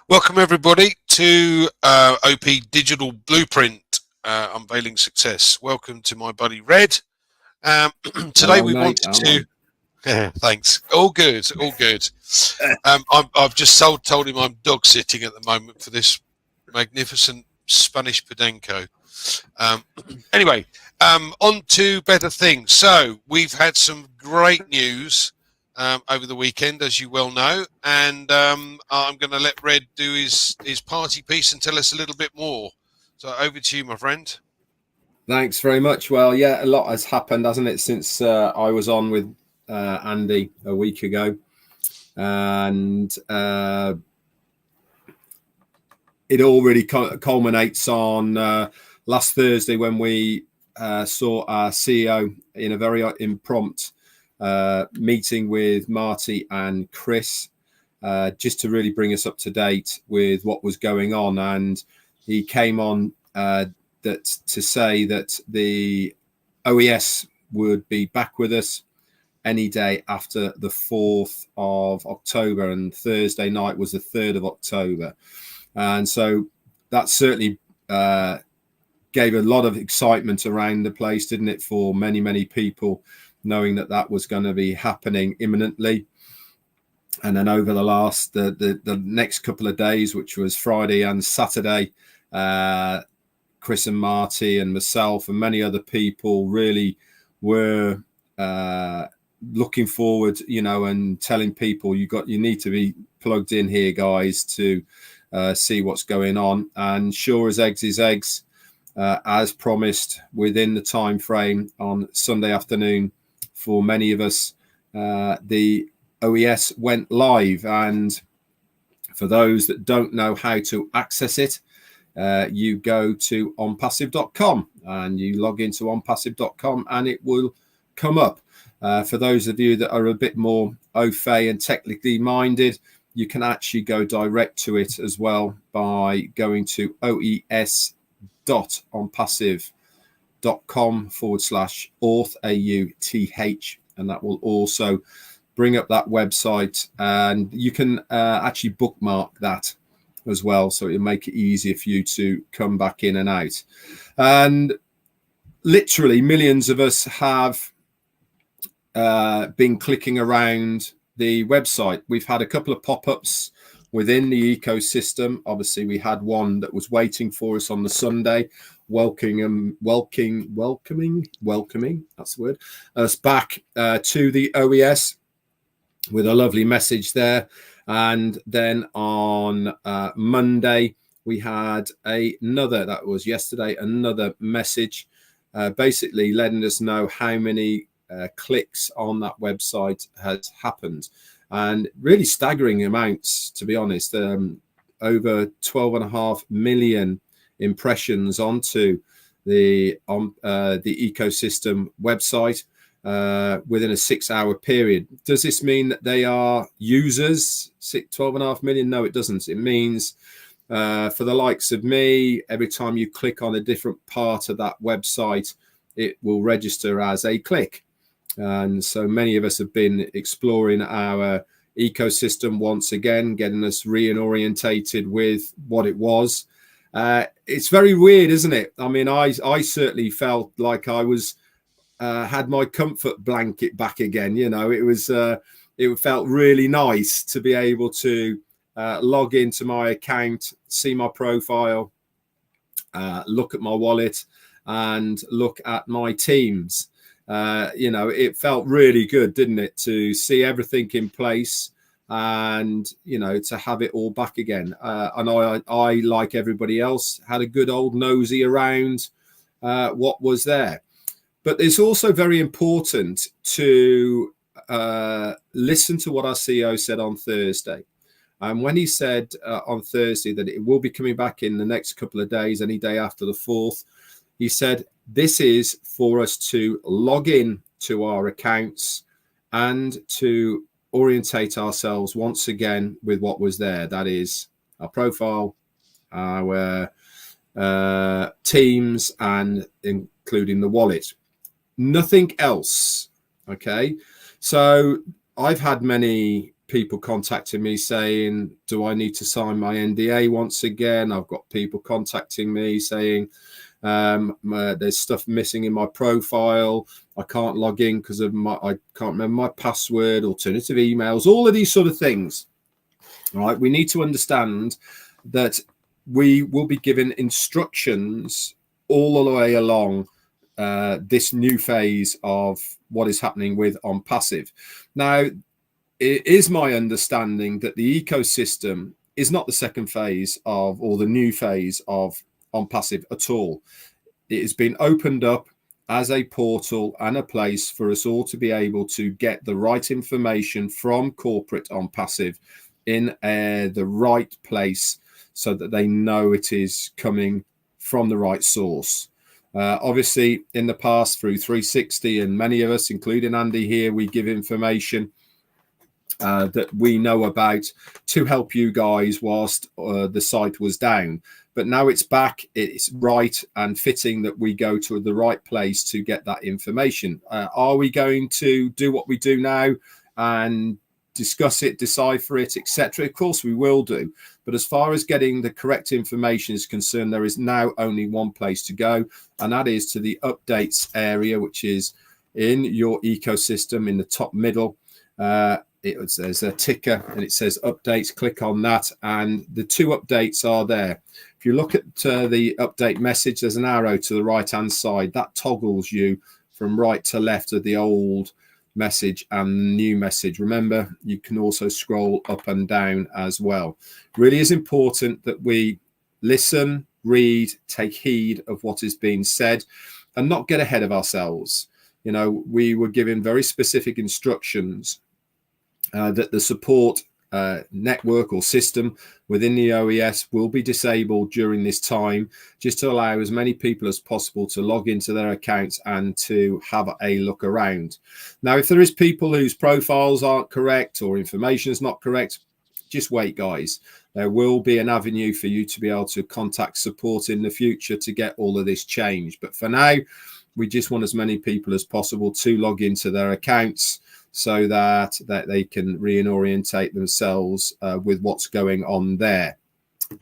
Welcome everybody to OP Digital Blueprint, Unveiling Success. Welcome to my buddy Red. Today we wanted to... thanks. All good, all good. I've just told him I'm dog sitting at the moment for this magnificent Spanish Podenco. Anyway, on to better things. So we've had some great news over the weekend, as you well know, and I'm going to let Red do his party piece and tell us a little bit more. So over to you, my friend. Thanks very much. Well, yeah, a lot has happened, hasn't it, since I was on with Andy a week ago, and it all really culminates on last Thursday when we saw our CEO in a very impromptu meeting with Marty and Chris, just to really bring us up to date with what was going on. And he came on to say that the OES would be back with us any day after the 4th of October, and Thursday night was the 3rd of October. And so that certainly gave a lot of excitement around the place, didn't it, for many people, knowing that that was going to be happening imminently. And then over the last the next couple of days, which was Friday and Saturday, Chris and Marty and myself and many other people really were looking forward, you know, and telling people you need to be plugged in here, guys, to see what's going on. And sure as eggs is eggs, as promised, within the time frame on Sunday afternoon, for many of us, the OES went live. And for those that don't know how to access it, you go to onpassive.com and you log into onpassive.com and it will come up. For those of you that are a bit more au fait and technically minded, you can actually go direct to it as well by going to oes.onpassive.com/auth, AUTH, and that will also bring up that website, and you can actually bookmark that as well, so it'll make it easier for you to come back in and out. And literally millions of us have been clicking around the website. We've had a couple of pop-ups within the ecosystem. Obviously, we had one that was waiting for us on the Sunday, welcoming, that's the word, us back to the OES with a lovely message there. And then on Monday, we had another, that was yesterday, another message basically letting us know how many clicks on that website has happened. And really staggering amounts, to be honest. Over 12.5 million impressions onto the ecosystem website within a 6-hour period. Does this mean that they are users? 12.5 million? No, it doesn't. It means for the likes of me, every time you click on a different part of that website, it will register as a click. And so many of us have been exploring our ecosystem once again, getting us reorientated with what it was. It's very weird, isn't it? I mean, I certainly felt like I was had my comfort blanket back again. You know, it felt really nice to be able to log into my account, see my profile, look at my wallet, and look at my teams. You know, it felt really good, didn't it, to see everything in place and, you know, to have it all back again. And I, like everybody else, had a good old nosy around what was there. But it's also very important to listen to what our CEO said on Thursday. And when he said on Thursday that it will be coming back in the next couple of days, any day after the 4th, he said, this is for us to log in to our accounts and to orientate ourselves once again with what was there. That is our profile, our teams, and including the wallet. Nothing else. Okay. So I've had many people contacting me saying, do I need to sign my NDA once again? I've got people contacting me saying, there's stuff missing in my profile. I can't log in because of I can't remember my password, alternative emails, all of these sort of things. All right. We need to understand that we will be given instructions all the way along this new phase of what is happening with ONPASSIVE. Now, it is my understanding that the ecosystem is not the second phase of, or the new phase of ONPASSIVE at all. It has been opened up as a portal and a place for us all to be able to get the right information from corporate ONPASSIVE in the right place, so that they know it is coming from the right source. Obviously, in the past, through 360, and many of us, including Andy here, we give information that we know about to help you guys whilst the site was down. But now it's back. It's right and fitting that we go to the right place to get that information. Are we going to do what we do now and discuss it, decipher it, etc.? Of course we will do. But as far as getting the correct information is concerned, there is now only one place to go, and that is to the updates area, which is in your ecosystem in the top middle. There's a ticker and it says updates. Click on that, and the two updates are there. If you look at the update message, there's an arrow to the right hand side that toggles you from right to left of the old message and new message. Remember, you can also scroll up and down as well. Really is important that we listen, read, take heed of what is being said, and not get ahead of ourselves. You know, we were given very specific instructions that the support network or system within the OES will be disabled during this time, just to allow as many people as possible to log into their accounts and to have a look around. Now, if there is people whose profiles aren't correct or information is not correct, just wait, guys. There will be an avenue for you to be able to contact support in the future to get all of this changed. But for now, we just want as many people as possible to log into their accounts, so that they can reorientate themselves with what's going on there.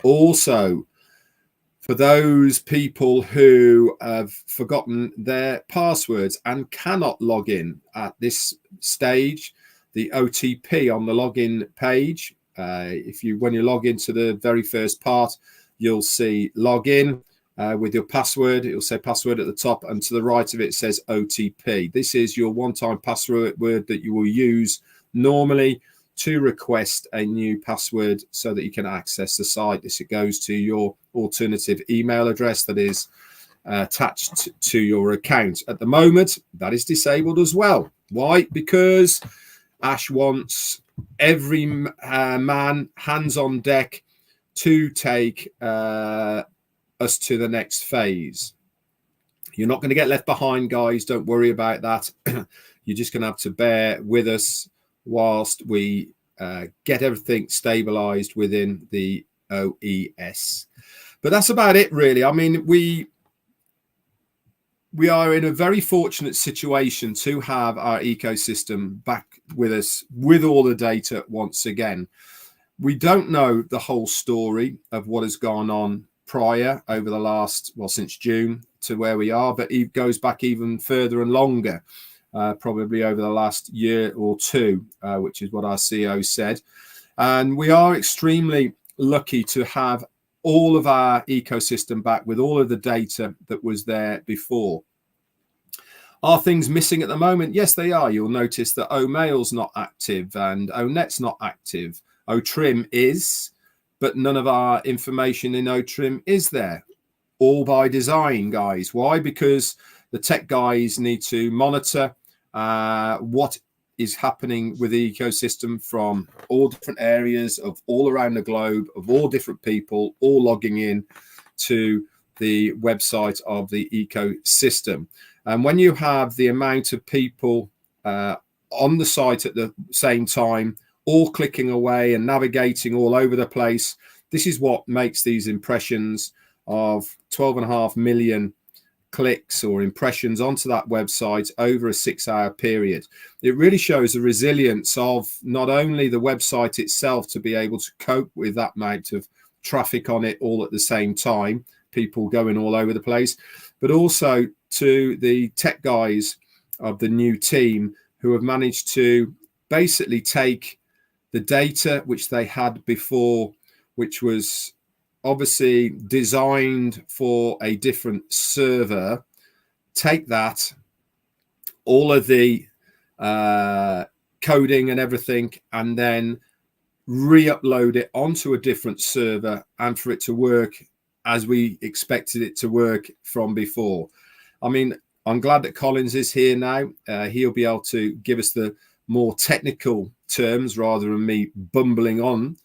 Also, for those people who have forgotten their passwords and cannot log in at this stage, the OTP on the login page, when you log into the very first part, you'll see login. With your password, it'll say password at the top, and to the right of it says OTP. This is your one-time password that you will use normally to request a new password so that you can access the site. This goes to your alternative email address that is attached to your account. At the moment, that is disabled as well. Why? Because Ash wants every man hands on deck to take us to the next phase. You're not going to get left behind, guys. Don't worry about that. You're just going to have to bear with us whilst we get everything stabilized within the OES. But that's about it, really. I mean, we are in a very fortunate situation to have our ecosystem back with us with all the data once again. We don't know the whole story of what has gone on prior over the last, well, since June to where we are, but it goes back even further and longer, probably over the last year or two, which is what our CEO said. And we are extremely lucky to have all of our ecosystem back with all of the data that was there before. Are things missing at the moment? Yes, they are. You'll notice that OMail's not active and ONet's not active. OTrim is, but none of our information in OTrim is there. All by design, guys. Why? Because the tech guys need to monitor what is happening with the ecosystem from all different areas of all around the globe, of all different people, all logging in to the website of the ecosystem. And when you have the amount of people on the site at the same time, all clicking away and navigating all over the place, this is what makes these impressions of 12.5 million clicks or impressions onto that website over a 6-hour period. It really shows the resilience of not only the website itself to be able to cope with that amount of traffic on it all at the same time, people going all over the place, but also to the tech guys of the new team who have managed to basically take the data which they had before, which was obviously designed for a different server, take that, all of the coding and everything, and then re-upload it onto a different server and for it to work as we expected it to work from before. I mean, I'm glad that Collins is here now. He'll be able to give us the more technical terms rather than me bumbling on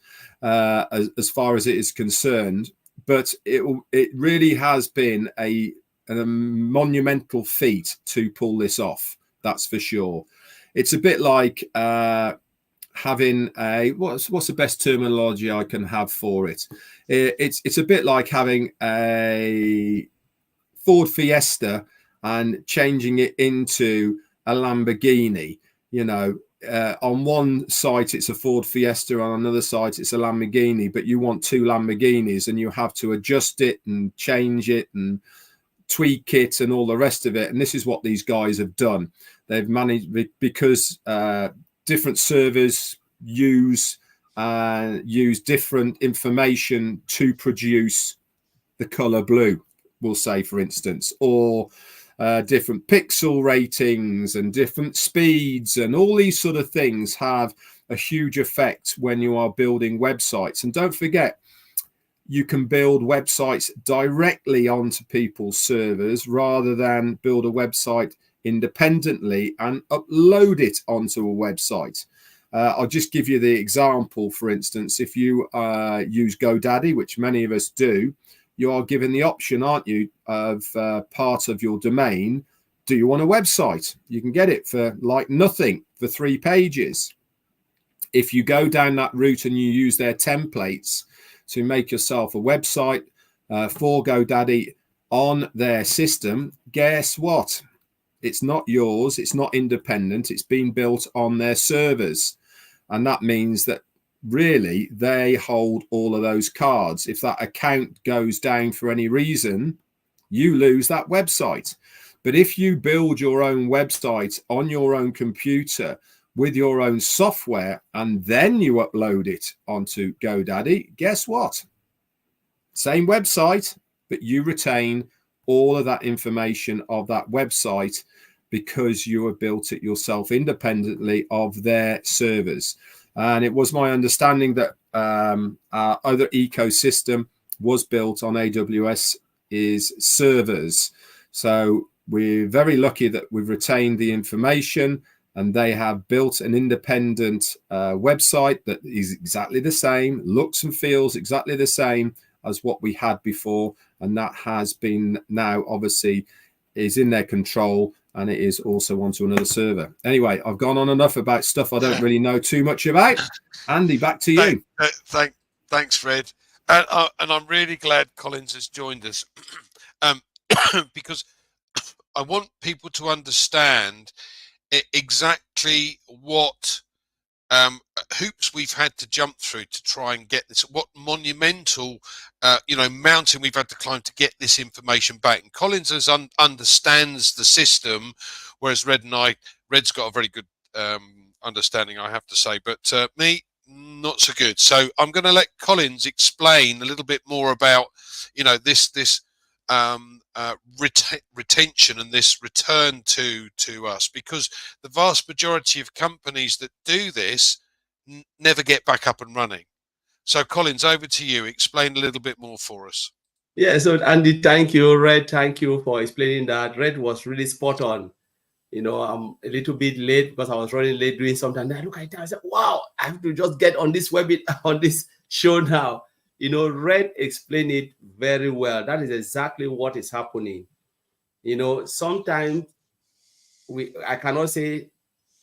as far as it is concerned. But it really has been a monumental feat to pull this off. That's for sure. It's a bit like having a what's the best terminology I can have for it? It's a bit like having a Ford Fiesta and changing it into a Lamborghini. You know, on one site it's a Ford Fiesta, on another site it's a Lamborghini, but you want two Lamborghinis and you have to adjust it and change it and tweak it and all the rest of it. And this is what these guys have done. They've managed, because different servers use different information to produce the color blue, we'll say, for instance, or different pixel ratings and different speeds, and all these sort of things have a huge effect when you are building websites. And don't forget, you can build websites directly onto people's servers rather than build a website independently and upload it onto a website. I'll just give you the example. For instance, if you use GoDaddy, which many of us do, you are given the option, aren't you, of part of your domain. Do you want a website? You can get it for like nothing, for 3 pages. If you go down that route and you use their templates to make yourself a website for GoDaddy on their system, guess what? It's not yours. It's not independent. It's been built on their servers. And that means that really they hold all of those cards. If that account goes down for any reason, you lose that website. But if you build your own website on your own computer with your own software and then you upload it onto GoDaddy, guess what? Same website, but you retain all of that information of that website because you have built it yourself independently of their servers. And it was my understanding that our other ecosystem was built on AWS's servers. So we're very lucky that we've retained the information, and they have built an independent website that is exactly the same, looks and feels exactly the same as what we had before. And that has been now obviously is in their control, and it is also onto another server. Anyway, I've gone on enough about stuff I don't really know too much about. Andy, back to you. Thanks, Fred. And I'm really glad Collins has joined us because I want people to understand exactly what hoops we've had to jump through to try and get this, what monumental mountain we've had to climb to get this information back. And Collins understands the system, whereas Red's got a very good understanding, I have to say, but me, not so good. So I'm going to let Collins explain a little bit more about this retention and this return to us, because the vast majority of companies that do this never get back up and running. So Collins, over to you. Explain a little bit more for us. Yeah, so Andy, thank you. Red, thank you for explaining that. Red was really spot on. I'm a little bit late because I was running late doing something. And I look at it and I said, wow, I have to just get on this on this show now. Red explained it very well. That is exactly what is happening. Sometimes I cannot say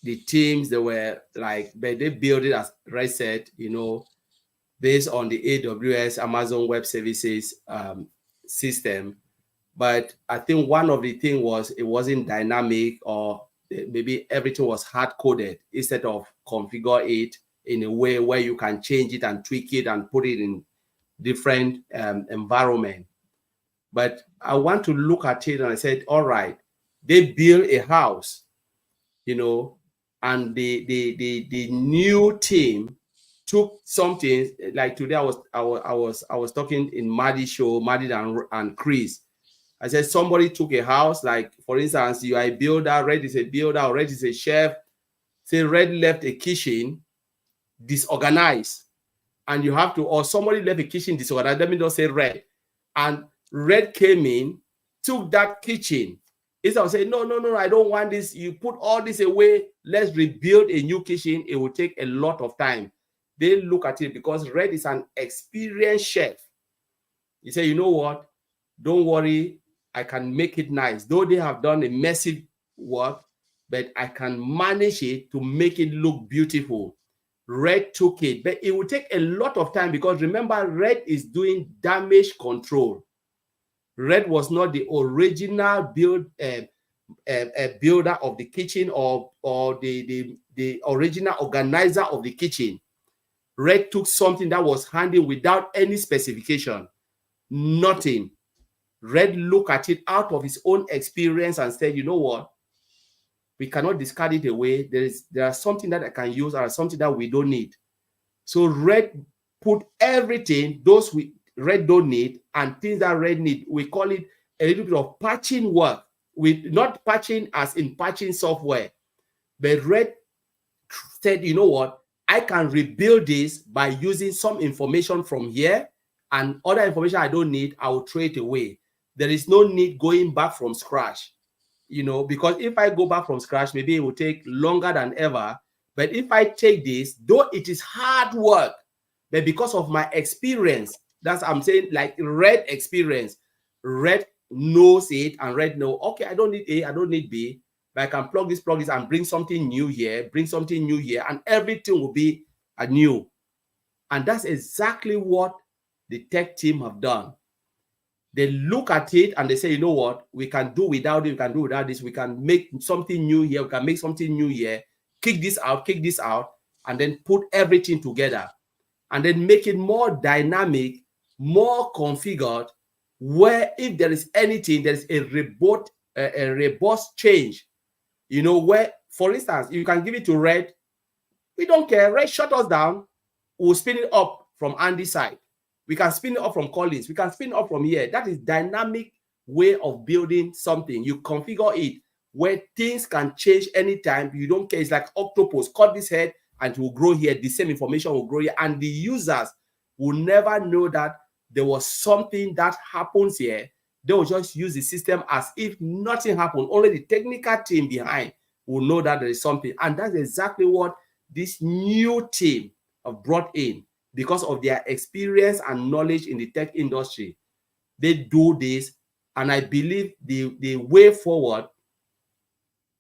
the teams, they were like, but they built it, as Red said, based on the AWS, Amazon Web Services system. But I think one of the things was it wasn't dynamic, or maybe everything was hard coded instead of configure it in a way where you can change it and tweak it and put it in different environment. But I want to look at it, and I said, all right, they build a house, you know, and the new team took something like today. I was talking in Maddie's show, Maddie and Chris. I said somebody took a house, like for instance, you are a builder, Red is a builder, or Red is a chef. Say Red left a kitchen disorganized, and you have to, or somebody left a kitchen disorganized. Let me just say Red, and Red came in, took that kitchen. Instead of saying, no, I don't want this. You put all this away. Let's rebuild a new kitchen. It will take a lot of time. They look at it because Red is an experienced chef. He said, you know what? Don't worry. I can make it nice. Though they have done a massive work, but I can manage it to make it look beautiful. Red took it, but it will take a lot of time because remember, Red is doing damage control. Red was not the original builder of the kitchen or the original organizer of the kitchen. Red took something that was handled without any specification, nothing. Red looked at it out of his own experience and said, you know what? We cannot discard it away. There are something that I can use or something that we don't need. So Red put everything, those Red don't need and things that Red need. We call it a little bit of patching work. Not patching as in patching software, but Red said, you know what? I can rebuild this by using some information from here, and other information I don't need, I will throw it away. There is no need going back from scratch, you know, because if I go back from scratch, maybe it will take longer than ever. But if I take this, though it is hard work, but because of my experience, that's I'm saying, like Red experience, Red knows it, and Red know, okay, I don't need A, I don't need B, but I can plug this, and bring something new here, and everything will be anew. And that's exactly what the tech team have done. They look at it and they say, you know what, we can do without it, we can do without this, we can make something new here, we can make something new here, kick this out, and then put everything together, and then make it more dynamic, more configured, where if there is anything, there is a robust change, you know, where, for instance, you can give it to Red, we don't care, Red shut us down, we'll spin it up from Andy's side. We can spin it up from Collins. We can spin it up from here. That is dynamic way of building something. You configure it where things can change anytime. You don't care. It's like octopus. Cut this head and it will grow here. The same information will grow here. And the users will never know that there was something that happens here. They will just use the system as if nothing happened. Only the technical team behind will know that there is something. And that's exactly what this new team have brought in. Because of their experience and knowledge in the tech industry, they do this, and I believe the way forward,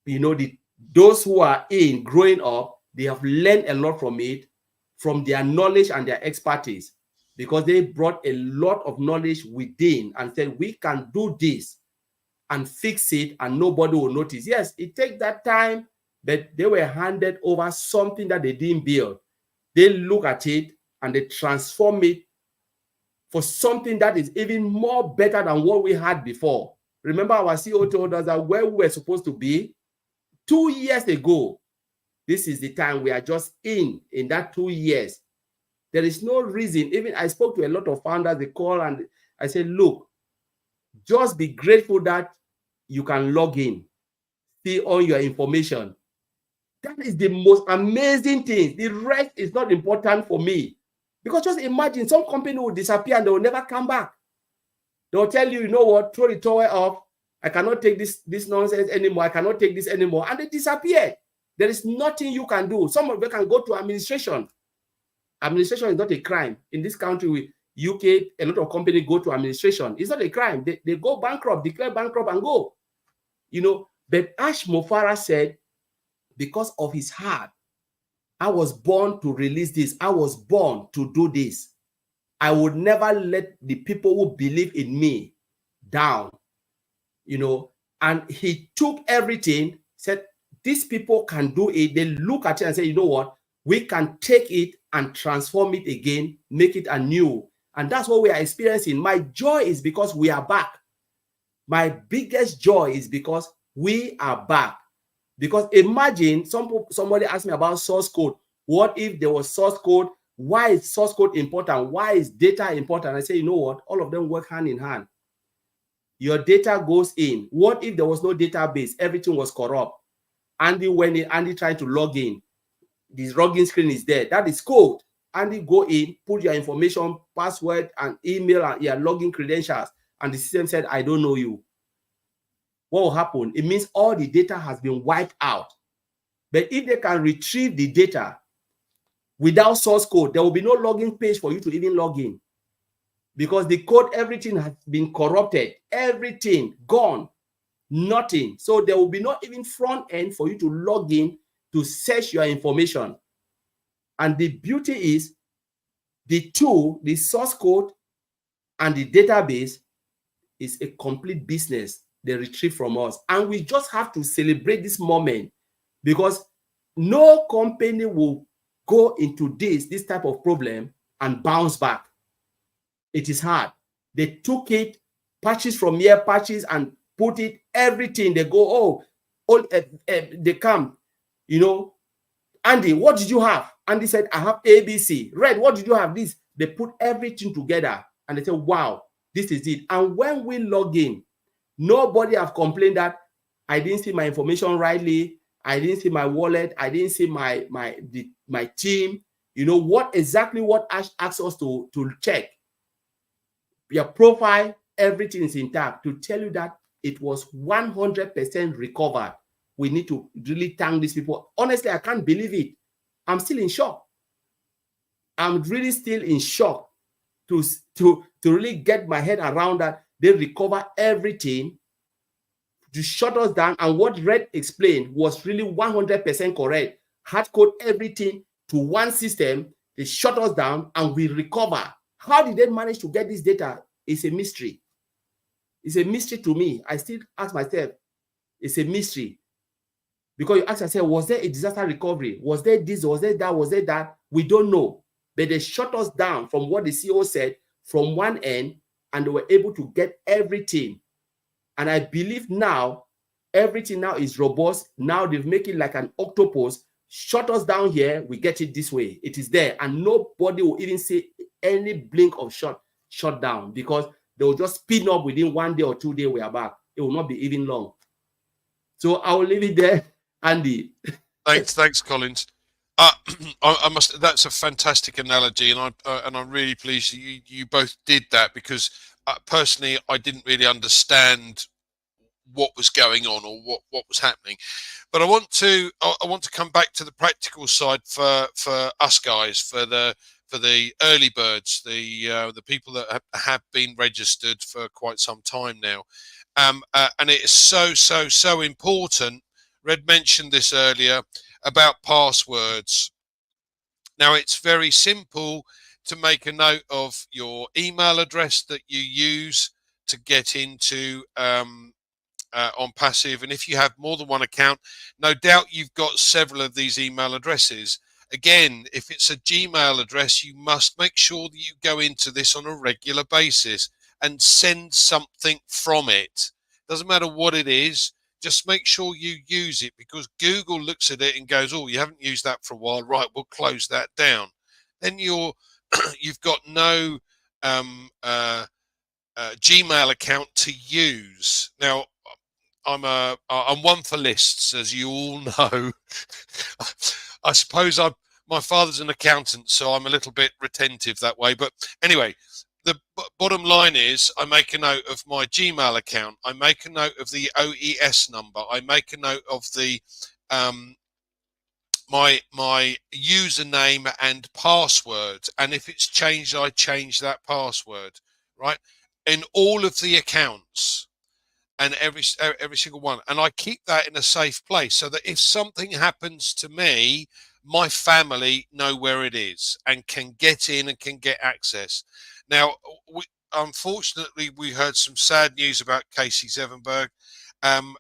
you know, those who are growing up, they have learned a lot from it, from their knowledge and their expertise, because they brought a lot of knowledge within and said, we can do this and fix it, and nobody will notice. Yes, it takes that time, but they were handed over something that they didn't build. They look at it and they transform it for something that is even more better than what we had before. Remember, our CEO told us that where we were supposed to be 2 years ago, this is the time we are just in that 2 years. There is no reason. Even I spoke to a lot of founders, they call and I said, look, just be grateful that you can log in, see all your information. That is the most amazing thing. The rest is not important for me. Because just imagine some company will disappear and they will never come back. They'll tell you, you know what, throw the towel off. I cannot take this nonsense anymore. I cannot take this anymore. And they disappear. There is nothing you can do. Some of them can go to administration. Administration is not a crime. In this country, with UK, a lot of companies go to administration. It's not a crime. They go bankrupt, declare bankrupt and go. You know, but Ash Mufareh said, because of his heart, I was born to release this. I was born to do this. I would never let the people who believe in me down. you know, and he took everything, said, these people can do it. They look at it and say, you know what, we can take it and transform it again, make it anew. And that's what we are experiencing. My joy is because we are back. My biggest joy is because we are back. Because imagine somebody asked me about source code. What if there was source code? Why is source code important? Why is data important? I say, you know what? All of them work hand in hand. Your data goes in. What if there was no database? Everything was corrupt. Andy tried to log in. This login screen is there. That is code. Andy go in, put your information, password, and email, and your login credentials. And the system said, I don't know you. What will happen? It means all the data has been wiped out. But if they can retrieve the data without source code, there will be no login page for you to even log in. Because the code, everything has been corrupted. Everything gone. Nothing. So there will be not even front end for you to log in to search your information. And the beauty is the two, the source code and the database, is a complete business they retrieve from us. And we just have to celebrate this moment, because no company will go into this type of problem and bounce back. It is hard. They took it, patches from here, patches, and put it, everything. They go, they come, you know, Andy, what did you have? Andy said, I have ABC. Red, what did you have? This. They put everything together and they say, wow, this is it. And when we log in, nobody have complained that I didn't see my information rightly. I didn't see my wallet. I didn't see my team. You know what Ash asks us to check. Your profile, everything is intact, to tell you that it was 100% recovered. We need to really thank these people. Honestly, I can't believe it. I'm still in shock. I'm really still in shock to really get my head around that they recover everything to shut us down. And what Red explained was really 100% correct. Hard code everything to one system, they shut us down and we recover. How did they manage to get this data? It's a mystery. It's a mystery to me. I still ask myself, it's a mystery. Because you ask yourself, was there a disaster recovery? Was there this? Was there that? Was there that? We don't know. But they shut us down from what the CEO said from one end, and they were able to get everything. And I believe now, everything now is robust. Now they've made it like an octopus. Shut us down here, we get it this way. It is there. And nobody will even see any blink of shut down, because they will just spin up within 1 day or 2 days, we are back. It will not be even long. So I will leave it there, Andy. Thanks, Collins. I must. That's a fantastic analogy, and I'm really pleased you both did that, because personally, I didn't really understand what was going on or what was happening. But I want to come back to the practical side for us guys, for the early birds, the people that have been registered for quite some time now, and it is so important. Red mentioned this earlier about passwords. Now, it's very simple to make a note of your email address that you use to get into ONPASSIVE, and if you have more than one account, no doubt you've got several of these email addresses. Again, if it's a Gmail address, you must make sure that you go into this on a regular basis and send something from it. Doesn't matter what it is, just make sure you use it, because Google looks at it and goes, oh, you haven't used that for a while, right, we'll close that down. Then you've got no Gmail account to use. Now, I'm one for lists, as you all know. I suppose my father's an accountant, so I'm a little bit retentive that way. But anyway, the bottom line is, I make a note of my Gmail account. I make a note of the OES number. I make a note of the my username and password. And if it's changed, I change that password, right? In all of the accounts. And every single one, and I keep that in a safe place, so that if something happens to me, my family know where it is and can get in and can get access. Now, unfortunately, we heard some sad news about Casey Zevenberg, and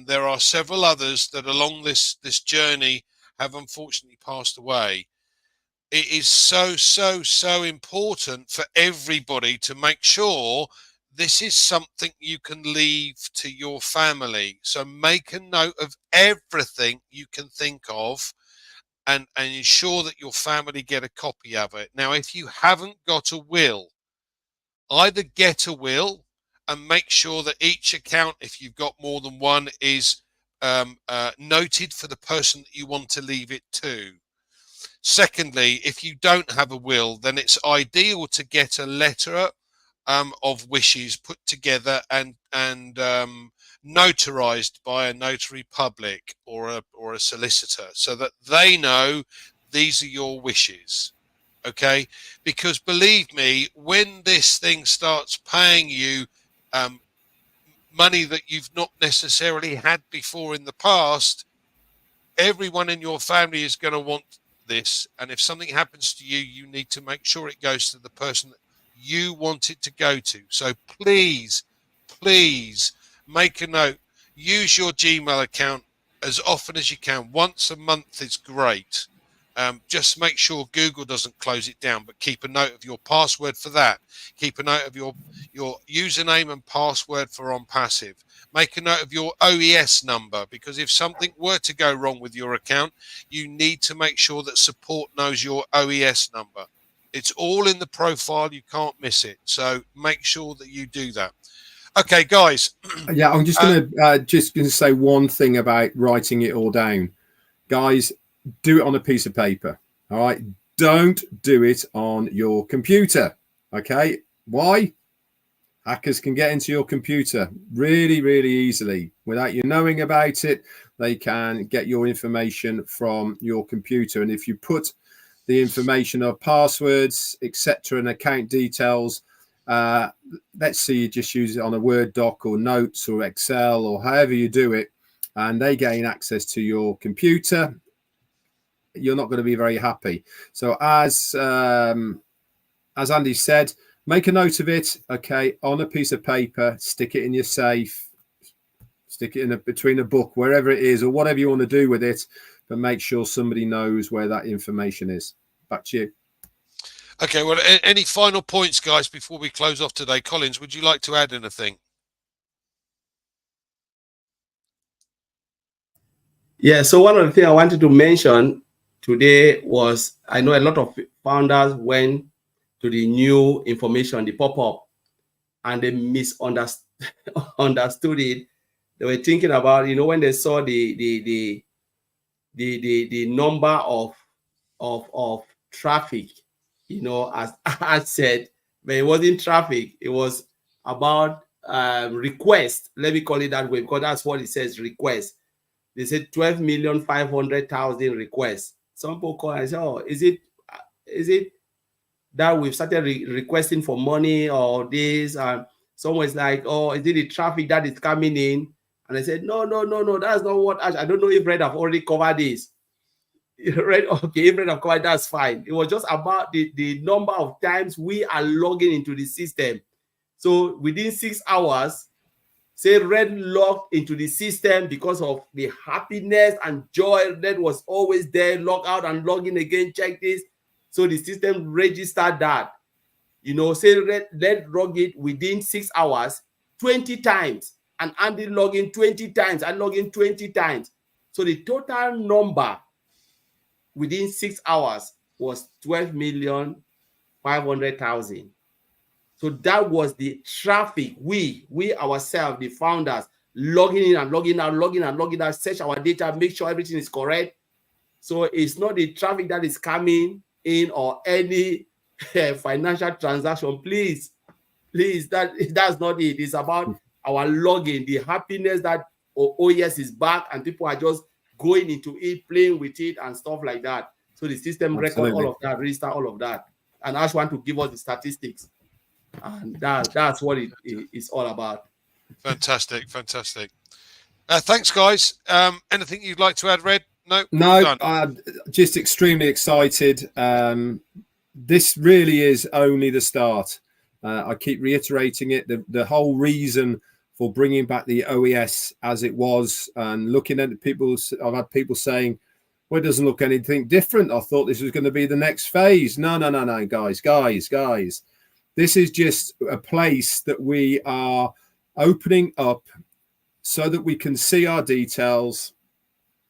there are several others that along this journey have unfortunately passed away. It is so important for everybody to make sure this is something you can leave to your family. So make a note of everything you can think of, and ensure that your family get a copy of it. Now, if you haven't got a will, either get a will and make sure that each account, if you've got more than one, is noted for the person that you want to leave it to. Secondly, if you don't have a will, then it's ideal to get a letter of wishes put together and notarized by a notary public or a solicitor, so that they know these are your wishes. Okay, because believe me, when this thing starts paying you money that you've not necessarily had before in the past, everyone in your family is going to want this, and if something happens to you, you need to make sure it goes to the person that you want it to go to. So please make a note. Use your Gmail account as often as you can. Once a month is great. Just make sure Google doesn't close it down, but keep a note of your password for that. Keep a note of your username and password for ONPASSIVE. Make a note of your OES number, because if something were to go wrong with your account, you need to make sure that support knows your OES number. It's all in the profile. You can't miss it. So make sure that you do that. Okay, guys. Yeah, I'm just going to say one thing about writing it all down. Guys, do it on a piece of paper. All right. Don't do it on your computer. Okay. Why? Hackers can get into your computer really, really easily without you knowing about it. They can get your information from your computer. And if you put the information of passwords, etc., and account details, let's say you just use it on a Word doc or notes or Excel or however you do it, and they gain access to your computer, you're not going to be very happy. So as Andy said, make a note of it, okay, on a piece of paper, stick it in your safe, stick it in between a book, wherever it is, or whatever you want to do with it, but make sure somebody knows where that information is. Back to you. Okay, well, any final points, guys, before we close off today? Collins, would you like to add anything? Yeah, so one of the things I wanted to mention today was, I know a lot of founders went to the new information, the pop-up, and they misunderstood it. They were thinking about, when they saw the number of traffic, as I said, but it wasn't traffic. It was about request. Let me call it that way, because that's what it says, request. They said 12,500,000 requests. Some people call and say, oh, is it that we've started requesting for money or this? Someone's like, oh, is it the traffic that is coming in? And I said, no, that's not what. I don't know if Red have already covered this. Red, okay, if Red have covered, that's fine. It was just about the number of times we are logging into the system. So within 6 hours, say Red logged into the system because of the happiness and joy that was always there. Log out and log in again, check this. So the system registered that. Say Red log it within 6 hours 20 times, and Andy log in 20 times, and log in 20 times. So the total number within 6 hours was 12,500,000. So that was the traffic. We ourselves, the founders, logging in and logging out, logging and logging out, search our data, make sure everything is correct. So it's not the traffic that is coming in or any financial transaction. Please, that's not it. It's about our login, the happiness that OES is back and people are just going into it, playing with it and stuff like that. So the system record all of that, register all of that. And Ash want to give us the statistics. And that's what it is all about. Fantastic. Thanks, guys. Anything you'd like to add, Red? No, just extremely excited. This really is only the start. I keep reiterating it. The whole reason for bringing back the OES as it was, and looking at people, I've had people saying, well, it doesn't look anything different. I thought this was going to be the next phase. No, guys. This is just a place that we are opening up so that we can see our details,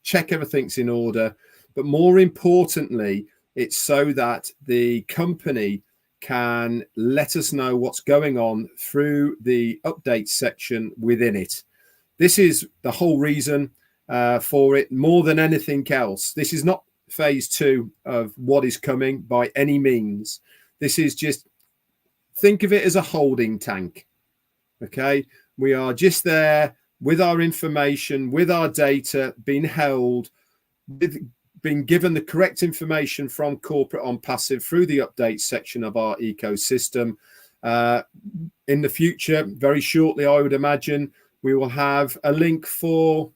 check everything's in order. But more importantly, it's so that the company can let us know what's going on through the update section within it. This is the whole reason for it, more than anything else. This is not phase 2 of what is coming by any means. This is just, think of it as a holding tank. Okay, we are just there with our information, with our data being held, being given the correct information from corporate ONPASSIVE through the update section of our ecosystem. In the future, very shortly, I would imagine, we will have a link for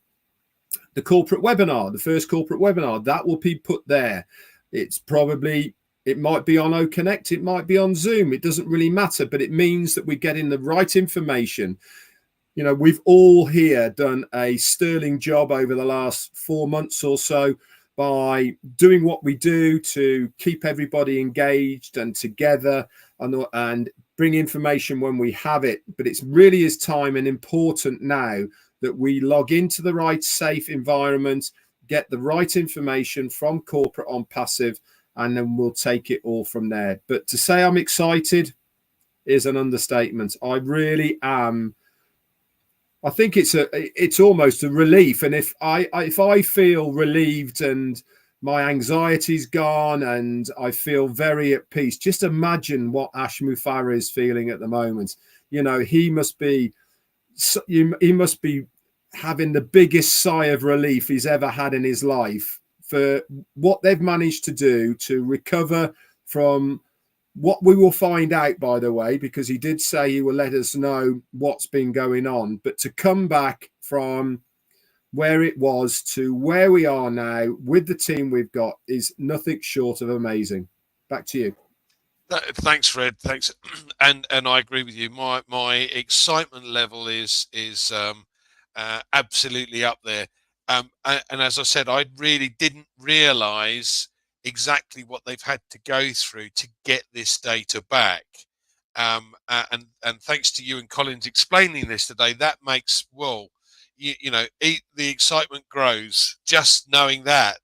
the corporate webinar, the first corporate webinar. That will be put there. It might be on OConnect, it might be on Zoom. It doesn't really matter, but it means that we're getting the right information. You know, we've all here done a sterling job over the last 4 months or so by doing what we do to keep everybody engaged and together and bring information when we have it. But it really is time and important now that we log into the right safe environment, get the right information from corporate ONPASSIVE, and then we'll take it all from there. But to say I'm excited is an understatement. I really am. I think it's almost a relief. And if I feel relieved and my anxiety's gone and I feel very at peace, just imagine what Ash Mufareh is feeling at the moment. You know, he must be having the biggest sigh of relief he's ever had in his life for what they've managed to do to recover from what we will find out, by the way, because he did say he will let us know what's been going on. But to come back from where it was to where we are now with the team we've got is nothing short of amazing. Back to you. Thanks, Fred. Thanks, and I agree with you. My excitement level is absolutely up there. And as I said, I really didn't realise exactly what they've had to go through to get this data back. And thanks to you and Collins explaining this today, that makes, well, you know, the excitement grows just knowing that.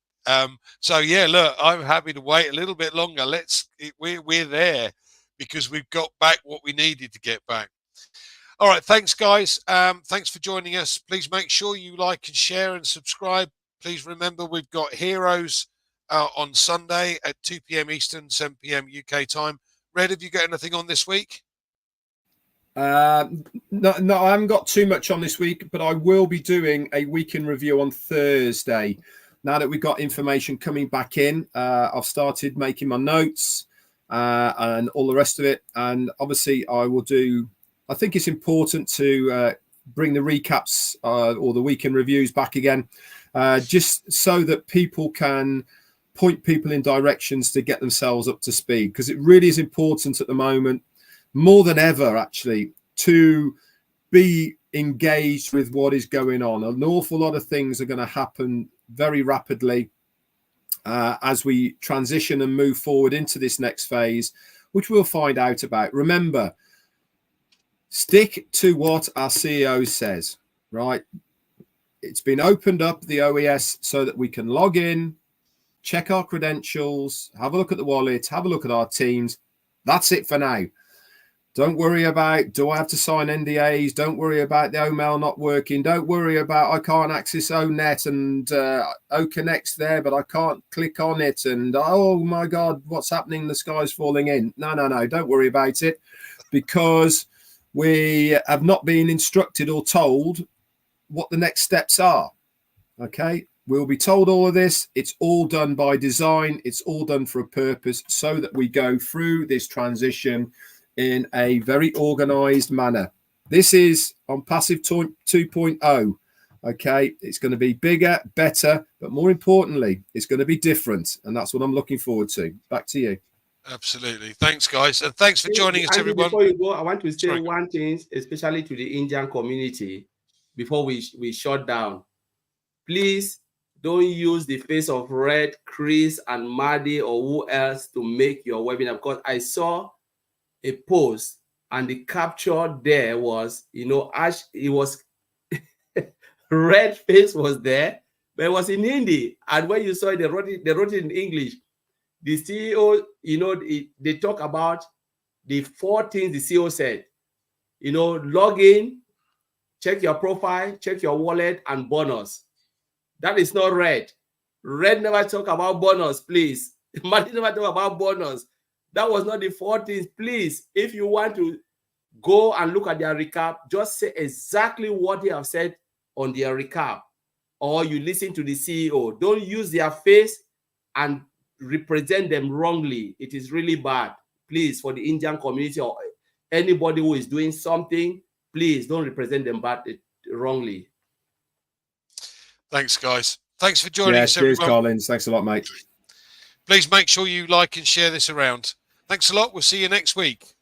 So yeah, look, I'm happy to wait a little bit longer. We're there because we've got back what we needed to get back. All right, thanks guys. Thanks for joining us. Please make sure you like and share and subscribe. Please remember we've got Heroes on Sunday at 2 p.m. Eastern, 7 p.m. UK time. Red, have you got anything on this week? No, I haven't got too much on this week, but I will be doing a week in review on Thursday. Now that we've got information coming back in, I've started making my notes and all the rest of it. And obviously I think it's important to bring the recaps or the week in reviews back again, just so that people can point people in directions to get themselves up to speed, because it really is important at the moment, more than ever, actually, to be engaged with what is going on. An awful lot of things are going to happen very rapidly as we transition and move forward into this next phase, which we'll find out about. Remember, stick to what our CEO says, right? It's been opened up, the OES, so that we can log in, check our credentials, have a look at the wallet, have a look at our teams. That's it for now. Don't worry about, do I have to sign NDAs? Don't worry about the OMail not working. Don't worry about, I can't access ONet and OConnect's there, but I can't click on it. And, oh, my God, what's happening? The sky's falling in. No. Don't worry about it, because we have not been instructed or told what the next steps are. Okay? We'll be told all of this. It's all done by design. It's all done for a purpose, so that we go through this transition in a very organized manner. This is ONPASSIVE 2.0. Okay, it's going to be bigger, better, but more importantly, it's going to be different, and that's what I'm looking forward to. Back to you. Absolutely. Thanks, guys. And thanks for joining us, Andy, everyone. before you go, I want to say one thing, especially to the Indian community, before we shut down. Please don't use the face of Red, Chris, and Maddie or who else to make your webinar, because I saw a post and the capture there was, you know, Ash, it was Red face was there, but it was in Hindi. And when you saw it, they wrote it in English. The CEO, you know, they talk about the 4 things the CEO said. You know, log in, check your profile, check your wallet, and bonus. That is not Red. Red never talk about bonus, please. Martin never talk about bonus. That was not the 4 things. Please, if you want to go and look at their recap, just say exactly what they have said on their recap, or you listen to the CEO. Don't use their face and represent them wrongly. It is really bad. Please, for the Indian community or anybody who is doing something, please don't represent them wrongly. Thanks, guys. Thanks for joining us, cheers, everyone. Collins. Thanks a lot, mate. Please make sure you like and share this around. Thanks a lot. We'll see you next week.